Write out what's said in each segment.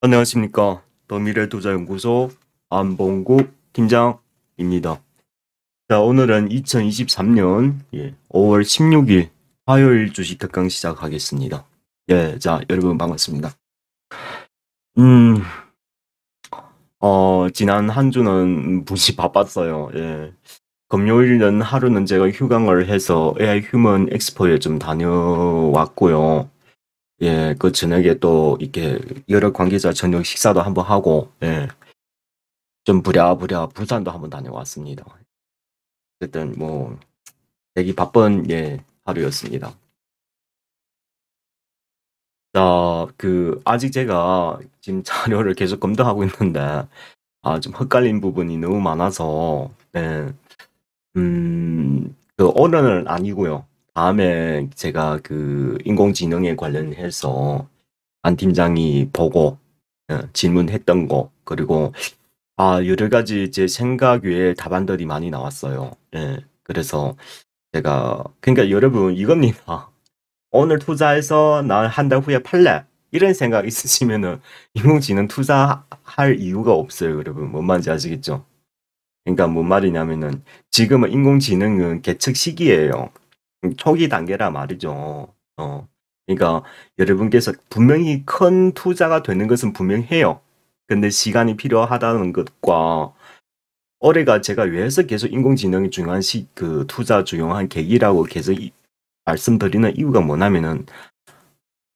안녕하십니까. 더미래투자연구소 안봉국 팀장입니다. 자, 오늘은 2023년 5월 16일 화요일 주식 특강 시작하겠습니다. 예, 자, 여러분 반갑습니다. 음, 지난 한 주는 무지 바빴어요. 예. 금요일은 하루는 제가 휴강을 해서 AI 휴먼 엑스포에 좀 다녀왔고요. 예, 그 저녁에 또 이렇게 여러 관계자 저녁 식사도 한번 하고, 예. 좀 부랴부랴 부산도 한번 다녀왔습니다. 어쨌든 뭐 되게 바쁜 하루였습니다. 자, 아직 제가 지금 자료를 계속 검토하고 있는데 좀 헷갈린 부분이 너무 많아서 오늘은 아니고요. 다음에 제가 인공지능에 관련해서 안 팀장이 보고 질문했던 거 그리고 여러 가지 제 생각 외에 답안들이 많이 나왔어요. 예. 그래서 그러니까 여러분 이겁니다. 오늘 투자해서 난 한 달 후에 팔래. 이런 생각 있으시면은 인공지능 투자할 이유가 없어요, 여러분. 뭔 말인지 아시겠죠? 그러니까 뭔 말이냐면은 지금은 인공지능은 개척 시기예요. 초기 단계라 말이죠. 그러니까 여러분께서 분명히 큰 투자가 되는 것은 분명해요. 근데 시간이 필요하다는 것과 올해가 제가 왜 해서 계속 인공지능이 중요한 투자 중요한 계기라고 계속 말씀드리는 이유가 뭐냐면은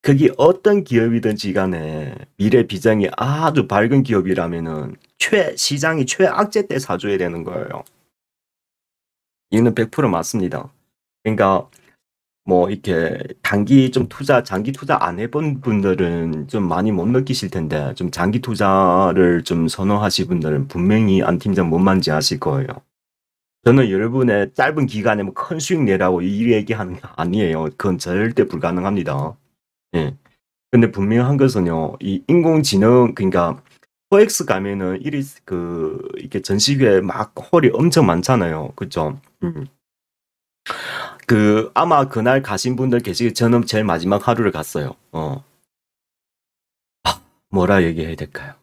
그게 어떤 기업이든지 간에 미래 비전이 아주 밝은 기업이라면은 시장이 최악재 때 사줘야 되는 거예요. 이는 100% 맞습니다. 그러니까 뭐 이렇게 장기 투자 안 해본 분들은 좀 많이 못 느끼실 텐데 좀 장기 투자를 좀 선호하실 분들은 분명히 안 팀장 뭔 말인지 아실 거예요. 저는 여러분의 짧은 기간에 뭐 큰 수익 내라고 이 얘기하는 게 아니에요. 그건 절대 불가능합니다. 예. 근데 분명한 것은요, 이 인공지능, 그러니까, 코엑스 가면은 이게 전시회에 막 홀이 엄청 많잖아요. 그죠? 아마 그날 가신 분들 계시기 저는 제일 마지막 하루를 갔어요. 뭐라 얘기해야 될까요?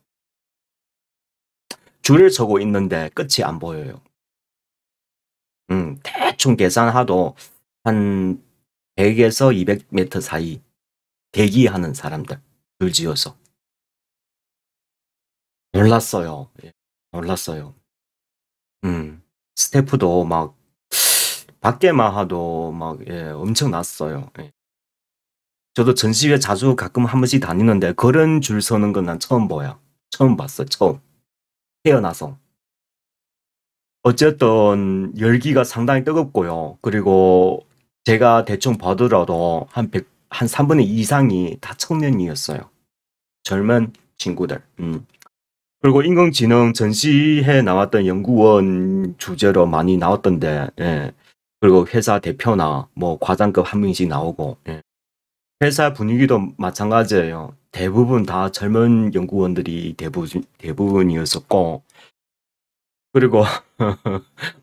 줄을 서고 있는데 끝이 안 보여요. 대충 계산하도 한 100에서 200m 사이 대기하는 사람들, 줄 지어서. 놀랐어요. 예, 놀랐어요. 스태프도 막, 밖에만 하도 막, 엄청 났어요. 예. 저도 전시회 자주 가끔 한 번씩 다니는데, 그런 줄 서는 건 난 처음 봐요. 처음 봤어, 처음. 태어나서. 어쨌든, 열기가 상당히 뜨겁고요. 그리고 제가 대충 봐더라도 한 3분의 2 이상이 다 청년이었어요. 젊은 친구들. 그리고 인공지능 전시회에 나왔던 연구원 주제로 많이 나왔던데, 예. 그리고 회사 대표나 뭐 과장급 한 명씩 나오고, 예. 회사 분위기도 마찬가지예요. 대부분 다 젊은 연구원들이 대부분이었었고, 그리고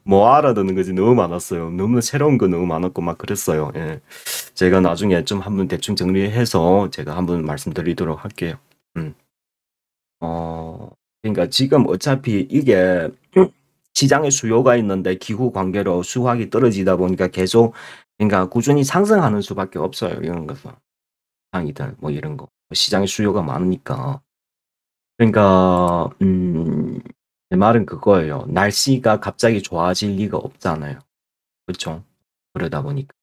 뭐 알아듣는 것이 너무 많았어요. 너무 새로운 거 너무 많았고 막 그랬어요. 예. 제가 나중에 좀 한번 대충 정리해서 제가 한번 말씀드리도록 할게요. 음. 어, 그러니까 지금 어차피 이게 시장에 수요가 있는데 기후 관계로 수확이 떨어지다 보니까 계속 그러니까 꾸준히 상승하는 수밖에 없어요. 이런 것은 상이든 뭐 이런 거 시장에 수요가 많으니까 그러니까 제 말은 그거예요. 날씨가 갑자기 좋아질 리가 없잖아요. 그렇죠? 그러다 보니까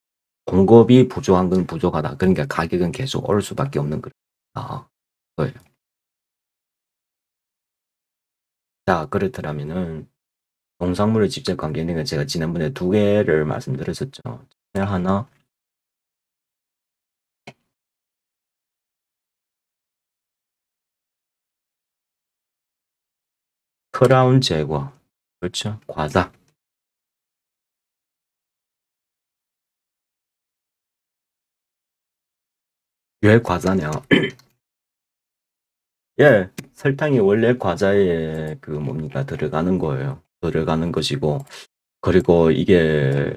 공급이 부족한 건 부족하다. 그러니까 가격은 계속 오를 수밖에 없는 거예요. 자, 그렇더라면은 농산물을 직접 관계 있는 건 제가 지난번에 두 개를 말씀드렸었죠. 하나, 크라운 제거. 그렇죠. 과자. 왜 과자냐? 예, 설탕이 원래 과자에 뭡니까 들어가는 거예요. 들어가는 것이고 그리고 이게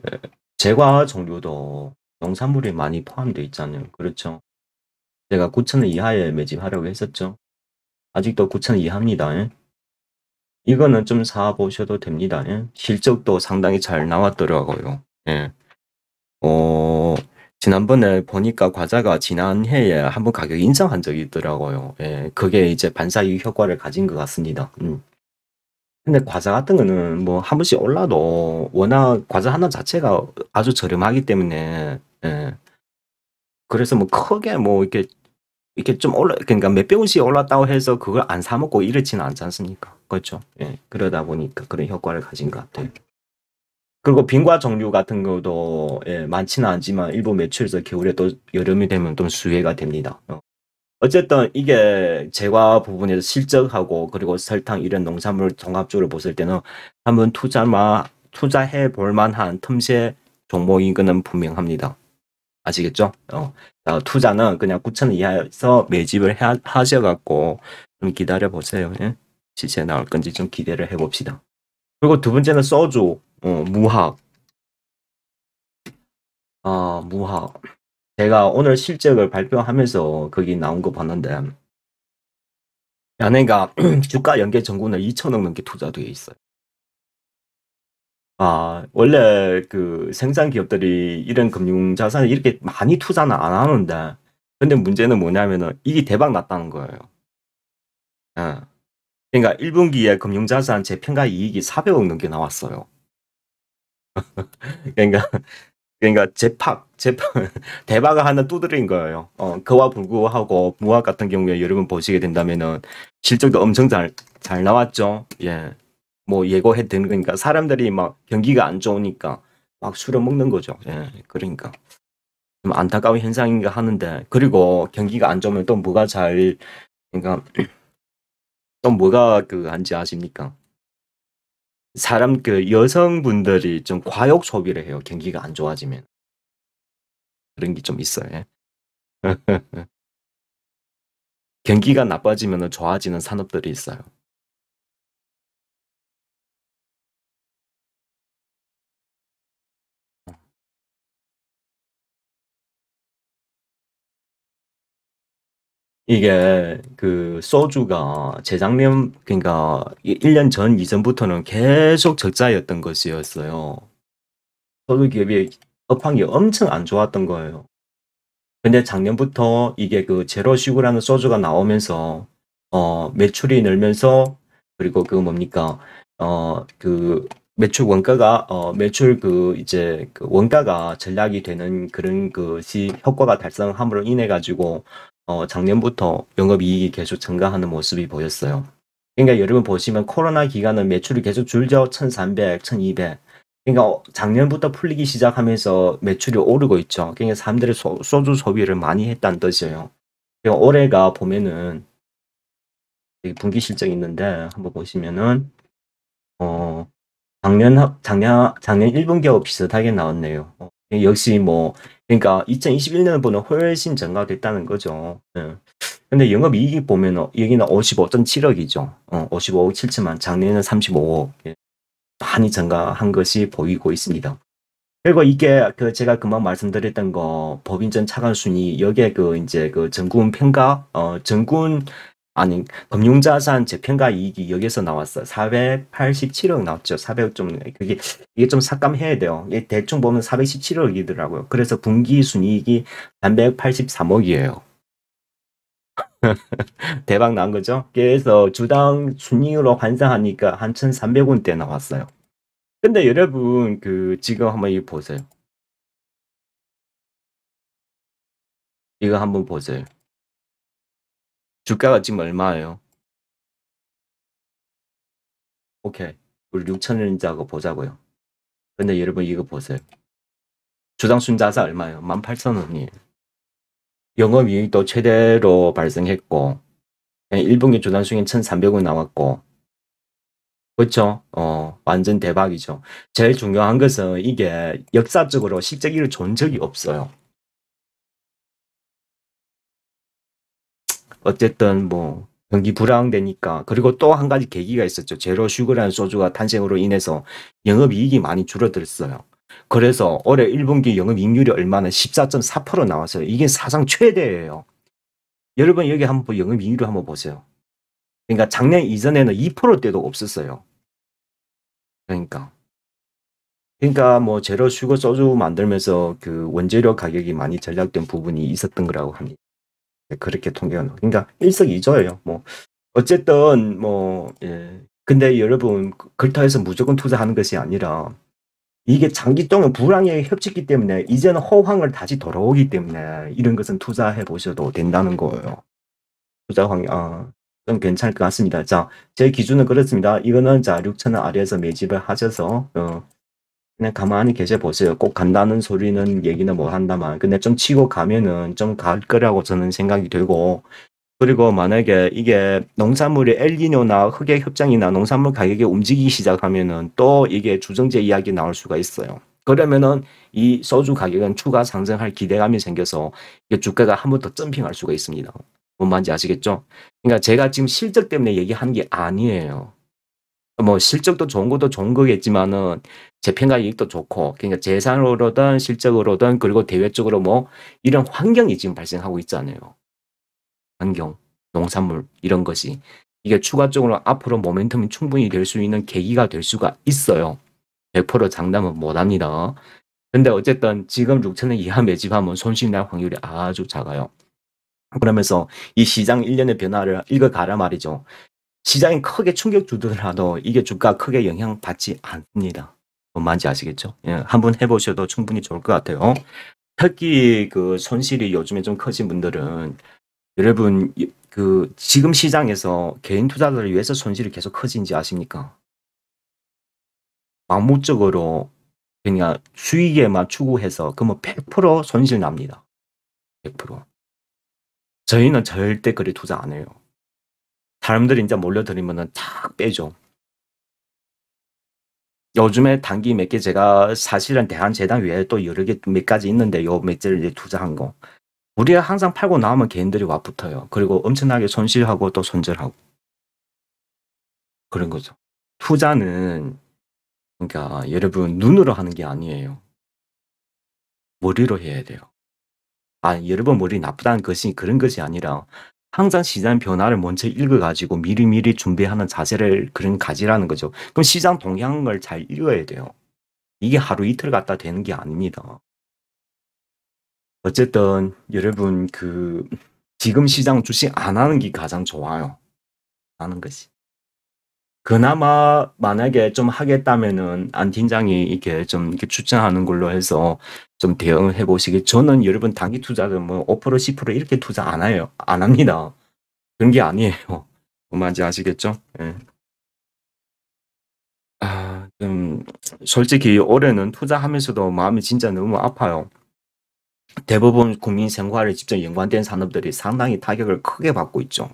제과 종류도 농산물이 많이 포함되어 있잖아요. 그렇죠. 제가 9,000원 이하에 매집하려고 했었죠. 아직도 9천 이하입니다. 예. 이거는 좀 사보셔도 됩니다. 예. 실적도 상당히 잘 나왔더라고요. 예. 어, 지난번에 보니까 과자가 지난해에 한번 가격 인상한 적이 있더라고요. 예. 그게 이제 반사이익 효과를 가진 것 같습니다. 근데 과자 같은 거는 뭐 한 번씩 올라도 워낙 과자 하나 자체가 아주 저렴하기 때문에, 예. 그래서 뭐 크게 뭐 이렇게 좀 그러니까 몇백 원씩 올랐다고 해서 그걸 안 사 먹고 이렇지는 않지 않습니까? 그렇죠. 예. 그러다 보니까 그런 효과를 가진 것 같아요. 그리고 빈과 종류 같은 것도 예, 많지는 않지만 일부 매출에서 겨울에 또 여름이 되면 좀 수혜가 됩니다. 어쨌든 이게 제과 부분에서 실적하고 그리고 설탕 이런 농산물 종합적으로 봤을 때는 한번 투자해 볼 만한 틈새 종목인 거는 분명합니다. 아시겠죠? 투자는 그냥 9천 이하에서 매집을 하셔갖고 좀 기다려 보세요. 예? 시세 나올 건지 좀 기대를 해봅시다. 그리고 두 번째는 소주, 무학. 무학. 제가 오늘 실적을 발표하면서 거기 나온 거 봤는데, 연예가 주가 연계 정구는 2천억 넘게 투자되어 있어요. 원래 그 생산 기업들이 이런 금융 자산을 이렇게 많이 투자는 안 하는데, 근데 문제는 뭐냐면은 이게 대박 났다는 거예요. 예. 그러니까 1분기에 금융 자산 재평가 이익이 400억 넘게 나왔어요. 그러니까 재팍 대박을 하나 두드린 거예요. 그와 불구하고 무학 같은 경우에 여러분 보시게 된다면은 실적도 엄청 잘 나왔죠. 예. 뭐 예고해 드는 거니까 사람들이 막 경기가 안 좋으니까 막 술을 먹는 거죠. 예. 그러니까 좀 안타까운 현상인가 하는데, 그리고 경기가 안 좋으면 또 뭐가 그러니까 또 뭐가 한지 아십니까? 사람 여성분들이 좀 과욕 소비를 해요. 경기가 안 좋아지면. 그런 게 좀 있어요. 예. 경기가 나빠지면 좋아지는 산업들이 있어요. 이게 소주가 재작년 그러니까 1년 전 이전부터는 계속 적자였던 것이었어요. 소주 기업이 업황이 엄청 안 좋았던 거예요. 근데 작년부터 이게 제로 슈그라는 소주가 나오면서 매출이 늘면서, 그리고 뭡니까 매출 원가가 매출 이제 원가가 전략이 되는 그런 것이 효과가 달성함으로 인해 가지고 작년부터 영업이익이 계속 증가하는 모습이 보였어요. 그러니까 여러분 보시면 코로나 기간은 매출이 계속 줄죠. 1,300, 1,200. 그러니까 작년부터 풀리기 시작하면서 매출이 오르고 있죠. 그러니까 사람들이 소주 소비를 많이 했다는 뜻이에요. 그러니까 올해가 보면은 여기 분기 실적이 있는데 한번 보시면은 작년 1분기하고 비슷하게 나왔네요. 역시 뭐 그러니까 2021년보다 훨씬 증가됐다는 거죠. 예. 근데 영업이익이 보면 여기는 55.7억이죠. 55억 7천만, 작년에는 35억. 예. 많이 증가한 것이 보이고 있습니다. 그리고 이게 제가 금방 말씀드렸던 거 법인전 차관 순위, 여기에 이제 정군 평가 정군 아니 금융자산 재평가 이익이 여기서 나왔어요. 487억 나왔죠. 400억 좀 이게 좀 삭감해야 돼요. 대충 보면 417억이더라고요. 그래서 분기 순이익이 383억이에요. 대박 난 거죠. 그래서 주당 순이익으로 환산하니까 한 1,300원대 나왔어요. 근데 여러분 지금 한번 이거 보세요. 이거 한번 보세요. 주가가 지금 얼마예요? 오케이. 우리 6천원자고 보자고요. 근데 여러분 이거 보세요. 주당 순자산 얼마예요? 18,000원이에요. 영업이익도 최대로 발생했고 1분기 주당 수익 1,300원 나왔고, 그렇죠? 완전 대박이죠. 제일 중요한 것은 이게 역사적으로 실적 이를 준 적이 없어요. 어쨌든 뭐 경기 불황되니까. 그리고 또 한 가지 계기가 있었죠. 제로 슈그라는 소주가 탄생으로 인해서 영업이익이 많이 줄어들었어요. 그래서 올해 1분기 영업이익률이 얼마나 14.4% 나왔어요. 이게 사상 최대예요. 여러분 여기 한번 영업이익률 한번 보세요. 그러니까 작년 이전에는 2%대도 없었어요. 그러니까 뭐 제로 슈거 소주 만들면서 그 원재료 가격이 많이 전락된 부분이 있었던 거라고 합니다. 그렇게 통계가 나와. 그러니까 일석이조예요. 뭐 어쨌든 뭐 예. 근데 여러분 그렇다 해서 무조건 투자하는 것이 아니라 이게 장기 동안 불황에 겹치기 때문에 이제는 호황을 다시 돌아오기 때문에 이런 것은 투자해 보셔도 된다는 거예요. 투자 환경 좀 괜찮을 것 같습니다. 자, 제 기준은 그렇습니다. 이거는 자 6,000원 아래에서 매집을 하셔서 그냥 가만히 계셔 보세요. 꼭 간다는 소리는 얘기는 못 한다만 근데 좀 치고 가면은 좀 갈 거라고 저는 생각이 되고 그리고 만약에 이게 농산물의 엘니뇨나 흑의 협장이나 농산물 가격이 움직이기 시작하면은 또 이게 주정제 이야기 나올 수가 있어요. 그러면은 이 소주 가격은 추가 상승할 기대감이 생겨서 이게 주가가 한 번 더 점핑할 수가 있습니다. 뭔 말인지 아시겠죠? 그러니까 제가 지금 실적 때문에 얘기하는 게 아니에요. 뭐 실적도 좋은 것도 좋은 거겠지만은 재평가 이익도 좋고 그러니까 재산으로든 실적으로든 그리고 대외적으로 뭐 이런 환경이 지금 발생하고 있잖아요. 환경, 농산물 이런 것이 이게 추가적으로 앞으로 모멘텀이 충분히 될 수 있는 계기가 될 수가 있어요. 100% 장담은 못합니다. 근데 어쨌든 지금 6,000원 이하 매집하면 손실 날 확률이 아주 작아요. 그러면서 이 시장 일련의 변화를 읽어가라 말이죠. 시장이 크게 충격 주더라도 이게 주가 크게 영향받지 않습니다. 뭔 말인지 아시겠죠? 예, 한번 해보셔도 충분히 좋을 것 같아요. 특히 그 손실이 요즘에 좀 커진 분들은 여러분 그 지금 시장에서 개인 투자자를 위해서 손실이 계속 커진지 아십니까?盲目적으로 그냥 수익에만 추구해서 그러면 100% 손실 납니다. 100%. 저희는 절대 그리 투자 안 해요. 사람들이 이제 몰려들이면은 탁 빼죠. 요즘에 단기 몇 개 제가 사실은 대한재단 외에 또 여러 개 몇 가지 있는데 요 몇 개를 이제 투자한 거. 우리가 항상 팔고 나오면 개인들이 와 붙어요. 그리고 엄청나게 손실하고 또 손절하고 그런 거죠. 투자는 그러니까 여러분 눈으로 하는 게 아니에요. 머리로 해야 돼요. 여러분 머리 나쁘다는 것이 그런 것이 아니라 항상 시장 변화를 먼저 읽어가지고 미리미리 준비하는 자세를 그런 가지라는 거죠. 그럼 시장 동향을 잘 읽어야 돼요. 이게 하루 이틀 갖다 되는 게 아닙니다. 어쨌든 여러분 그 지금 시장 주식 안 하는 게 가장 좋아요. 하는 것이. 그나마 만약에 좀 하겠다면은 안 팀장이 이렇게 좀 이렇게 추천하는 걸로 해서 좀 대응을 해보시기. 저는 여러분 단기 투자는 뭐 5% 10% 이렇게 투자 안 해요. 안 합니다. 그런 게 아니에요. 뭔 말인지 아시겠죠? 예. 솔직히 올해는 투자하면서도 마음이 진짜 너무 아파요. 대부분 국민 생활에 직접 연관된 산업들이 상당히 타격을 크게 받고 있죠.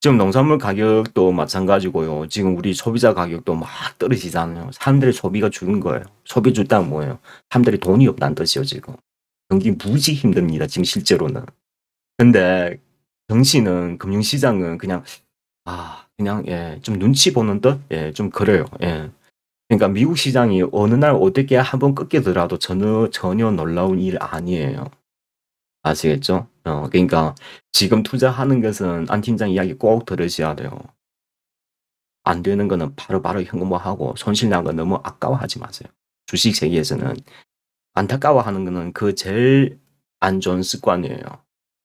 지금 농산물 가격도 마찬가지고요. 지금 우리 소비자 가격도 막 떨어지잖아요. 사람들의 소비가 줄은 거예요. 소비 줄다는 뭐예요? 사람들이 돈이 없다는 뜻이요, 지금. 경기 무지 힘듭니다, 지금 실제로는. 근데 정시는 금융시장은 그냥 그냥 예, 좀 눈치 보는 듯? 예, 좀 그래요. 예. 그러니까 미국 시장이 어느 날 어떻게 한번 꺾이더라도 전혀 놀라운 일 아니에요. 아시겠죠? 그러니까 지금 투자하는 것은 안 팀장 이야기 꼭 들으셔야 돼요. 안 되는 거는 바로바로 현금화하고 손실 난 거 너무 아까워하지 마세요. 주식 세계에서는 안타까워하는 거는 그 제일 안 좋은 습관이에요.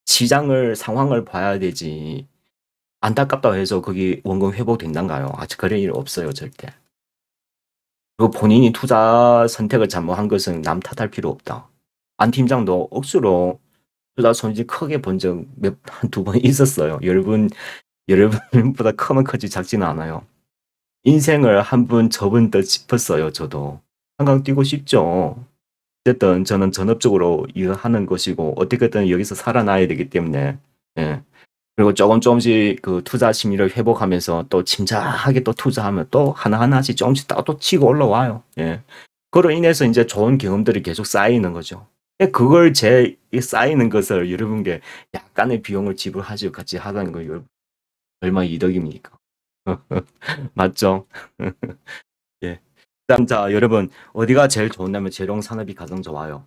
시장을 상황을 봐야 되지. 안타깝다고 해서 거기 원금 회복된단가요? 아직 그런 일 없어요, 절대. 그리고 본인이 투자 선택을 잘못한 것은 남 탓할 필요 없다. 안 팀장도 억수로 투자 손실 크게 본 적 한두 번 있었어요. 여러분보다 크면 크지 작지는 않아요. 인생을 한 번 접은 듯 싶었어요, 저도. 한강 뛰고 싶죠. 어쨌든 저는 전업적으로 일을 하는 것이고 어떻게든 여기서 살아나야 되기 때문에 예. 그리고 조금씩 그 투자 심리를 회복하면서 또 침착하게 또 투자하면 또 하나하나씩 조금씩 또 치고 올라와요. 예. 그로 인해서 이제 좋은 경험들이 계속 쌓이는 거죠. 그걸 쌓이는 것을 여러분께 약간의 비용을 지불하지 같이 하다는 거 얼마나 이득입니까? 맞죠? 예. 그다음 자 여러분 어디가 제일 좋냐면 재롱 산업이 가장 좋아요.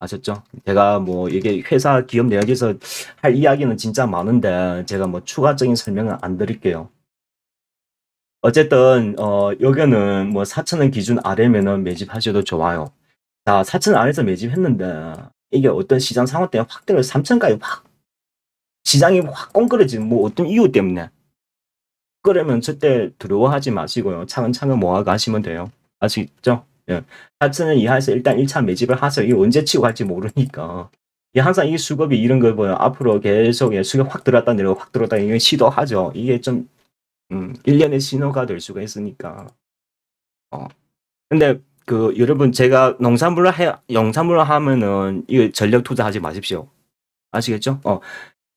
아셨죠? 제가 뭐 이게 회사 기업 내역에서 할 이야기는 진짜 많은데 제가 뭐 추가적인 설명은 안 드릴게요. 어쨌든 여기는 뭐 4,000원 기준 아래면은 매집하셔도 좋아요. 자, 4,000원 아래에서 매집했는데 이게 어떤 시장 상황 때문에 확 때려 3,000까지 확 시장이 확 꽁그러지면 뭐 어떤 이유 때문에 그러면 절대 두려워하지 마시고요. 차근차근 모아 가시면 돼요. 아시겠죠? 예. 4,000원 이하에서 일단 1차 매집을 하세요. 이게 언제 치고 갈지 모르니까. 이게 항상 이 수급이 이런 걸 보여. 앞으로 계속 수급 확 들어왔다 내려가 확 들어왔다 이게 시도하죠. 이게 좀 1년의 신호가 될 수가 있으니까. 근데 그 여러분 제가 농산물을 하면은 이거 전력 투자하지 마십시오. 아시겠죠?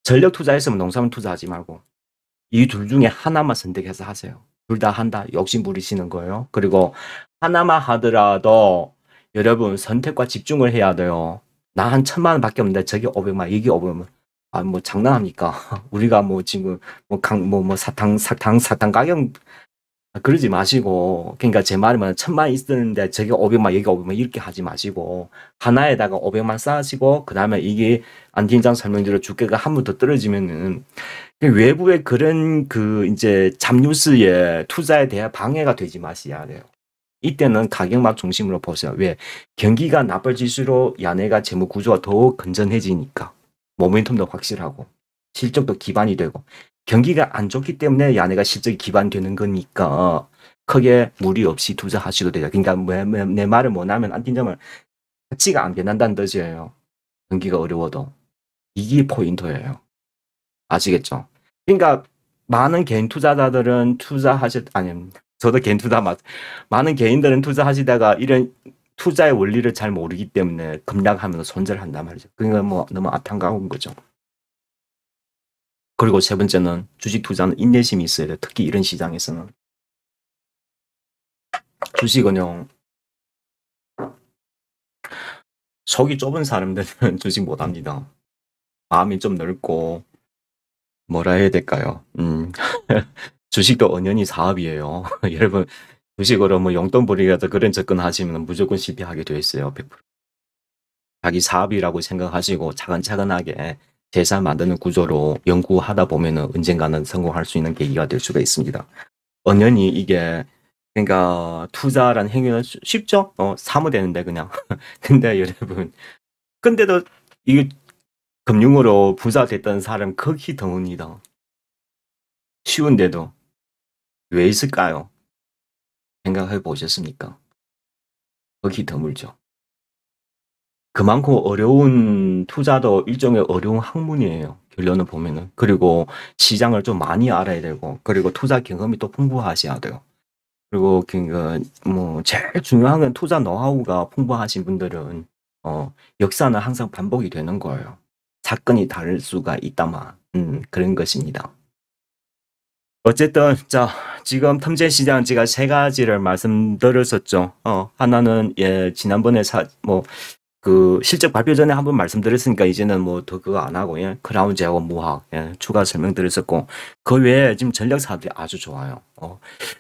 전력 투자했으면 농산물 투자하지 말고 이 둘 중에 하나만 선택해서 하세요. 둘 다 한다. 욕심 부리시는 거예요. 그리고 하나만 하더라도 여러분 선택과 집중을 해야 돼요. 나 한 1,000만 원밖에 없는데 저게 500만, 이게 500만. 아, 뭐 장난합니까? 우리가 뭐 지금 사탕 가격 그러지 마시고, 그러니까 제 말은 1,000만 있었는데 저게 500만, 여기 500만 이렇게 하지 마시고 하나에다가 500만 쌓으시고 그 다음에 이게 안 팀장 설명대로 주가가 한 번 더 떨어지면은 외부의 그런 그 이제 잡뉴스에 투자에 대한 방해가 되지 마셔야 돼요. 이때는 가격만 중심으로 보세요. 왜? 경기가 나빠질수록 야네가 재무 구조가 더 건전해지니까 모멘텀도 확실하고 실적도 기반이 되고 경기가 안 좋기 때문에 야네가 실적이 기반되는 거니까 크게 무리 없이 투자하셔도 돼요. 그러니까 내 말을 뭐냐면 안팀장은 가치가 안 변한다는 뜻이에요. 경기가 어려워도 이게 포인트예요. 아시겠죠? 그러니까 많은 개인 투자자들은 저도 개인 많은 개인들은 투자하시다가 이런 투자의 원리를 잘 모르기 때문에 급락하면 손절한단 말이죠. 그러니까 뭐 너무 아탄가운 거죠. 그리고 세 번째는 주식 투자는 인내심이 있어야 돼요. 특히 이런 시장에서는. 주식은요. 속이 좁은 사람들은 주식 못합니다. 마음이 좀 넓고 뭐라 해야 될까요? 주식도 은연히 사업이에요. 여러분 주식으로 뭐 용돈벌이라도 그런 접근하시면 무조건 실패하게 돼 있어요. 100%. 자기 사업이라고 생각하시고 차근차근하게 재산 만드는 구조로 연구하다 보면은 언젠가는 성공할 수 있는 계기가 될 수가 있습니다. 은연히 이게 그러니까 투자라는 행위는 쉽죠? 사면 되는데 그냥. 근데 여러분 근데도 이게 금융으로 부자 됐던 사람 극히 드뭅니다. 쉬운데도 왜 있을까요? 생각해 보셨습니까? 극히 드물죠. 그만큼 어려운 투자도 일종의 어려운 학문이에요. 결론을 보면은. 그리고 시장을 좀 많이 알아야 되고, 그리고 투자 경험이 또 풍부하셔야 돼요. 그리고 그니까 뭐 제일 중요한 건 투자 노하우가 풍부하신 분들은 역사는 항상 반복이 되는 거예요. 사건이 다를 수가 있다만 그런 것입니다. 어쨌든 자 지금 텀제 시장 제가 세 가지를 말씀드렸었죠. 하나는 지난번에 그 실적 발표 전에 한번 말씀드렸으니까 이제는 뭐 더 그거 안 하고 크라운 제어 무학 추가 설명드렸었고 그 외에 지금 전력 사업이 아주 좋아요.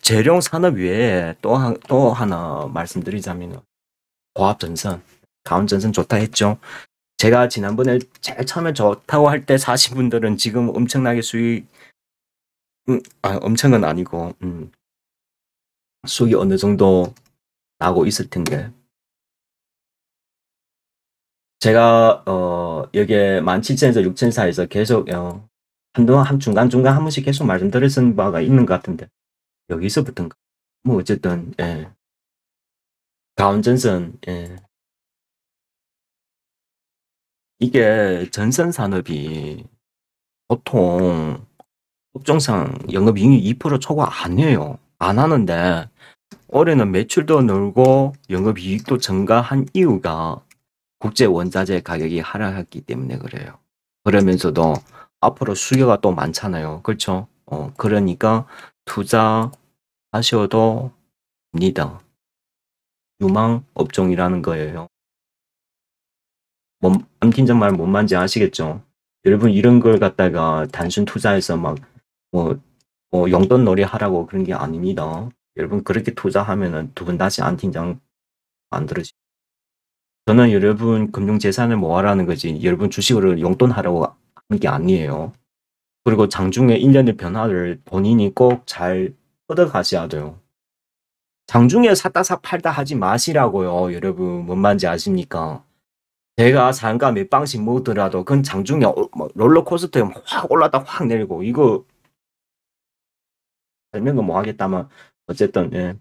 재룡 산업 외에 또 하나 말씀드리자면 고압전선, 가온전선 좋다 했죠. 제가 지난번에 제일 처음에 좋다고 할 때 사신 분들은 지금 엄청나게 수익 엄청은 아니고 수익이 어느 정도 나고 있을 텐데 제가 여기에 17,000에서 6,000 사이에서 계속 한동안 중간중간 한 번씩 계속 말씀드렸던 바가 있는 것 같은데 여기서부터인가 뭐 어쨌든 가온전선 이게 전선 산업이 보통 업종상 영업이익이 2% 초과 안 해요. 안 하는데 올해는 매출도 늘고 영업이익도 증가한 이유가 국제 원자재 가격이 하락했기 때문에 그래요. 그러면서도 앞으로 수요가 또 많잖아요. 그렇죠? 그러니까 투자하셔도 됩니다. 유망 업종이라는 거예요. 암팀장 말 뭔 말인지 아시겠죠? 여러분 이런 걸 갖다가 단순 투자해서 막 용돈 놀이 하라고 그런 게 아닙니다. 여러분 그렇게 투자하면은 두 분 다시 암팀장 만들어지 저는 여러분 금융재산을 모아라는 거지 여러분 주식을 용돈하라고 하는 게 아니에요. 그리고 장중에 1년의 변화를 본인이 꼭 잘 얻어가셔야 돼요. 장중에 샀다 사 팔다 하지 마시라고요. 여러분 뭔 말인지 아십니까? 제가 상가 몇 방씩 먹더라도 그건 장중에 뭐 롤러코스터에 확 올랐다 확 내리고 이거 설명은 뭐 하겠다만 어쨌든 예.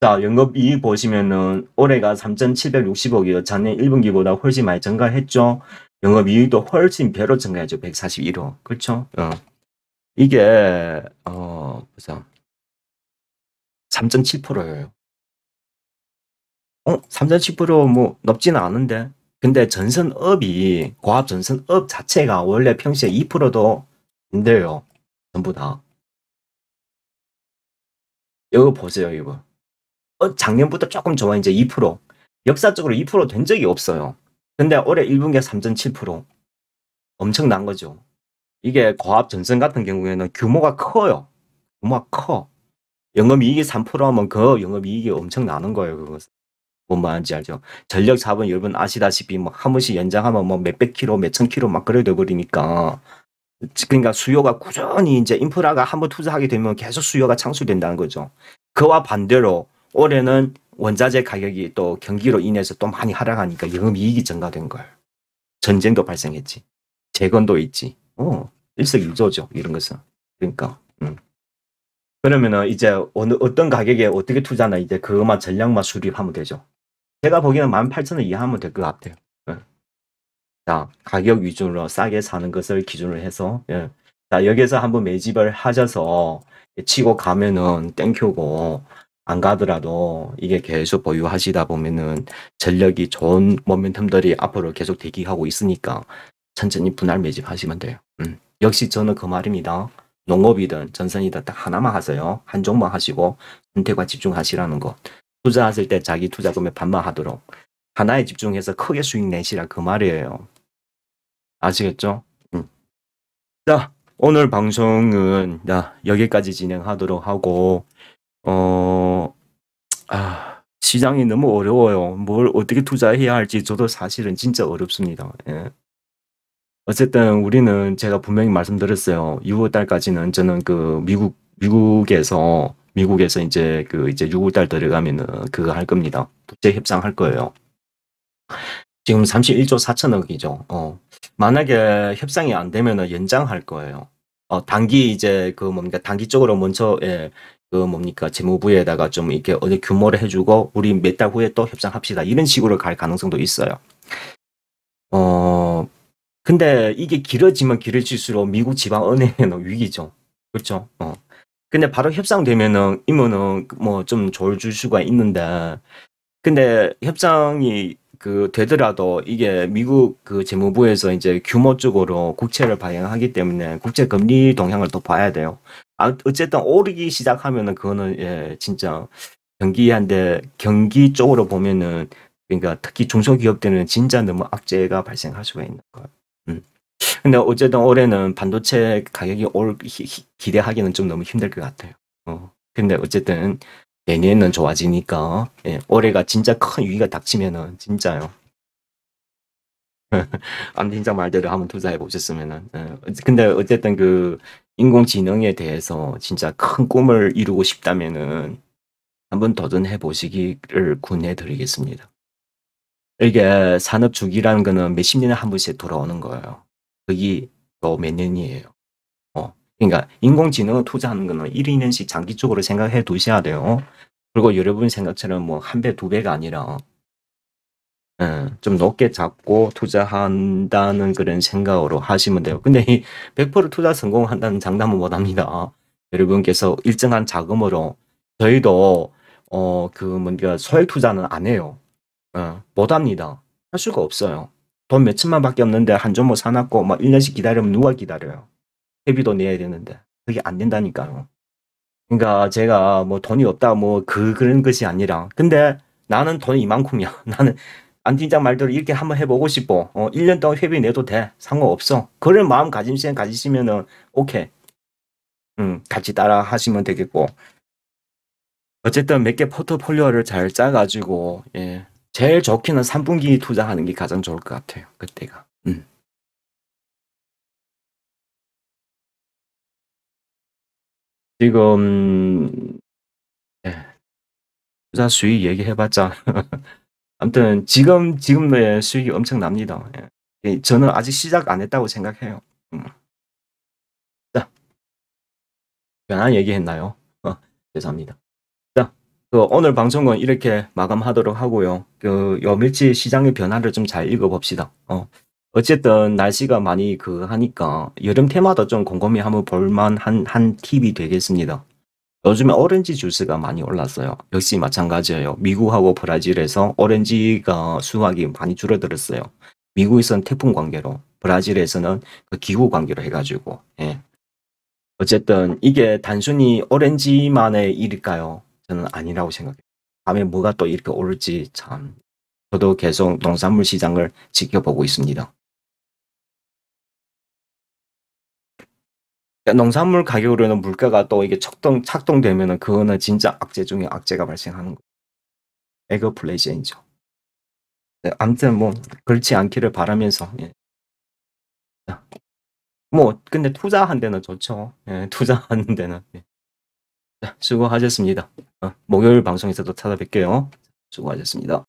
자, 영업이익 보시면은 올해가 3,760억이요. 작년 1분기보다 훨씬 많이 증가했죠. 영업이익도 훨씬 배로 증가했죠. 141억. 그렇죠? 이게 보자. 3.7%예요. 3.7%뭐 높지는 않은데. 근데 전선업이 고압 전선업 자체가 원래 평시에 2%도 안 돼요. 전부 다. 이거 보세요, 이거. 작년부터 조금 좋아 이제 2%. 역사적으로 2%된 적이 없어요. 근데 올해 1분기에 3.7%. 엄청난 거죠. 이게 고압 전선 같은 경우에는 규모가 커요. 규모가 커. 영업이익이 3%하면 그 영업이익이 엄청 나는 거예요. 그것은. 뭔 말인지 알죠? 전력 사업은 여러분 아시다시피 뭐 한 번씩 연장하면 뭐 몇백 킬로, 몇천 킬로 막 그래 돼 버리니까 그러니까 수요가 꾸준히 이제 인프라가 한번 투자하게 되면 계속 수요가 창출된다는 거죠. 그와 반대로 올해는 원자재 가격이 또 경기로 인해서 또 많이 하락하니까 영업이익이 증가된 거예요. 전쟁도 발생했지. 재건도 있지. 일석이조죠. 이런 것은. 그러니까. 그러면은 이제 어떤 가격에 어떻게 투자나 이제 그것만 전략만 수립하면 되죠. 제가 보기에는 18,000원 이하하면 될 것 같아요. 예. 자, 가격 위주로 싸게 사는 것을 기준으로 해서 예. 자, 여기서 한번 매집을 하셔서 치고 가면은 땡큐고 안 가더라도 이게 계속 보유하시다 보면은 전력이 좋은 모멘텀들이 앞으로 계속 대기하고 있으니까 천천히 분할 매집하시면 돼요. 역시 저는 그 말입니다. 농업이든 전선이든 딱 하나만 하세요. 한 종만 하시고 선택과 집중하시라는 거. 투자하실 때 자기 투자금의 반만 하도록 하나에 집중해서 크게 수익 내시라 그 말이에요. 아시겠죠? 자, 오늘 방송은 여기까지 진행하도록 하고 어, 시장이 너무 어려워요. 뭘 어떻게 투자해야 할지 저도 사실은 진짜 어렵습니다. 예. 어쨌든 우리는 제가 분명히 말씀드렸어요. 6월 달까지는 저는 그 미국에서 이제 그 이제 6월 달 들어가면은 그거 할 겁니다. 국제 협상할 거예요. 지금 31조 4천억이죠. 만약에 협상이 안 되면은 연장할 거예요. 단기 이제 그 뭡니까 단기적으로 먼저 그 뭡니까 재무부에다가 좀 이렇게 어느 규모를 해주고 우리 몇 달 후에 또 협상합시다 이런 식으로 갈 가능성도 있어요. 근데 이게 길어지면 길어질수록 미국 지방은행에는 위기죠. 그렇죠. 근데 바로 협상되면은 이면은 뭐 좀 좋을 수가 있는데 근데 협상이 그 되더라도 이게 미국 그 재무부에서 이제 규모적으로 국채를 발행하기 때문에 국채 금리 동향을 또 봐야 돼요. 어쨌든 오르기 시작하면은 그거는 예 진짜 경기 쪽으로 보면은 그러니까 특히 중소기업들은 진짜 너무 악재가 발생할 수가 있는 거예요. 근데 어쨌든 올해는 반도체 가격이 기대하기는 좀 너무 힘들 것 같아요. 근데 어쨌든 내년은 좋아지니까 예, 올해가 진짜 큰 위기가 닥치면은 진짜요. 안 팀장 말대로 한번 투자해 보셨으면은. 근데 어쨌든 그 인공지능에 대해서 진짜 큰 꿈을 이루고 싶다면은 한번 도전해 보시기를 권해드리겠습니다. 이게 산업 주기라는 거는 몇십 년에 한 번씩 돌아오는 거예요. 그게 또 몇 년이에요. 그러니까 인공지능을 투자하는 거는 1, 2년씩 장기적으로 생각해 두셔야 돼요. 그리고 여러분 생각처럼 뭐 한 배, 두 배가 아니라 좀 높게 잡고 투자한다는 그런 생각으로 하시면 돼요. 근데 이 100% 투자 성공한다는 장담은 못 합니다. 여러분께서 일정한 자금으로 저희도 그 뭔가 소액 투자는 안 해요. 못 합니다. 할 수가 없어요. 돈 몇천만 밖에 없는데 한 종목 사놨고 막 1년씩 기다리면 누가 기다려요. 회비도 내야 되는데 그게 안 된다니까요. 그러니까 제가 뭐 돈이 없다 뭐 그런 것이 아니라 근데 나는 돈이 이만큼이야. 나는 안 팀장 말대로 이렇게 한번 해보고 싶어. 1년 동안 회비 내도 돼. 상관없어. 그런 마음 가지시면은 오케이. 같이 따라 하시면 되겠고. 어쨌든 몇 개 포트폴리오를 잘 짜가지고 예. 제일 좋기는 3분기 투자하는 게 가장 좋을 것 같아요. 그때가. 지금 예, 투자 수익 얘기해봤자 아무튼 지금의 수익이 엄청납니다. 예. 저는 아직 시작 안 했다고 생각해요. 자, 변한 얘기했나요? 죄송합니다. 자, 오늘 방송은 이렇게 마감하도록 하고요. 요 며칠 시장의 변화를 좀 잘 읽어봅시다. 어쨌든 날씨가 많이 하니까 여름 테마도 좀 곰곰이 한번 볼만한 한 팁이 되겠습니다. 요즘에 오렌지 주스가 많이 올랐어요. 역시 마찬가지예요. 미국하고 브라질에서 오렌지가 수확이 많이 줄어들었어요. 미국에서는 태풍 관계로, 브라질에서는 그 기후 관계로 해가지고, 예. 어쨌든 이게 단순히 오렌지만의 일일까요? 저는 아니라고 생각해요. 다음에 뭐가 또 이렇게 오를지 참. 저도 계속 농산물 시장을 지켜보고 있습니다. 농산물 가격으로는 물가가 또 이게 착동되면은 그거는 진짜 악재 중에 악재가 발생하는 거예요. 에그플레이션이죠. 네, 아무튼 뭐 그렇지 않기를 바라면서 예. 뭐 근데 투자한 데는 좋죠. 예, 투자하는 데는. 예. 자, 수고하셨습니다. 목요일 방송에서도 찾아뵐게요. 수고하셨습니다.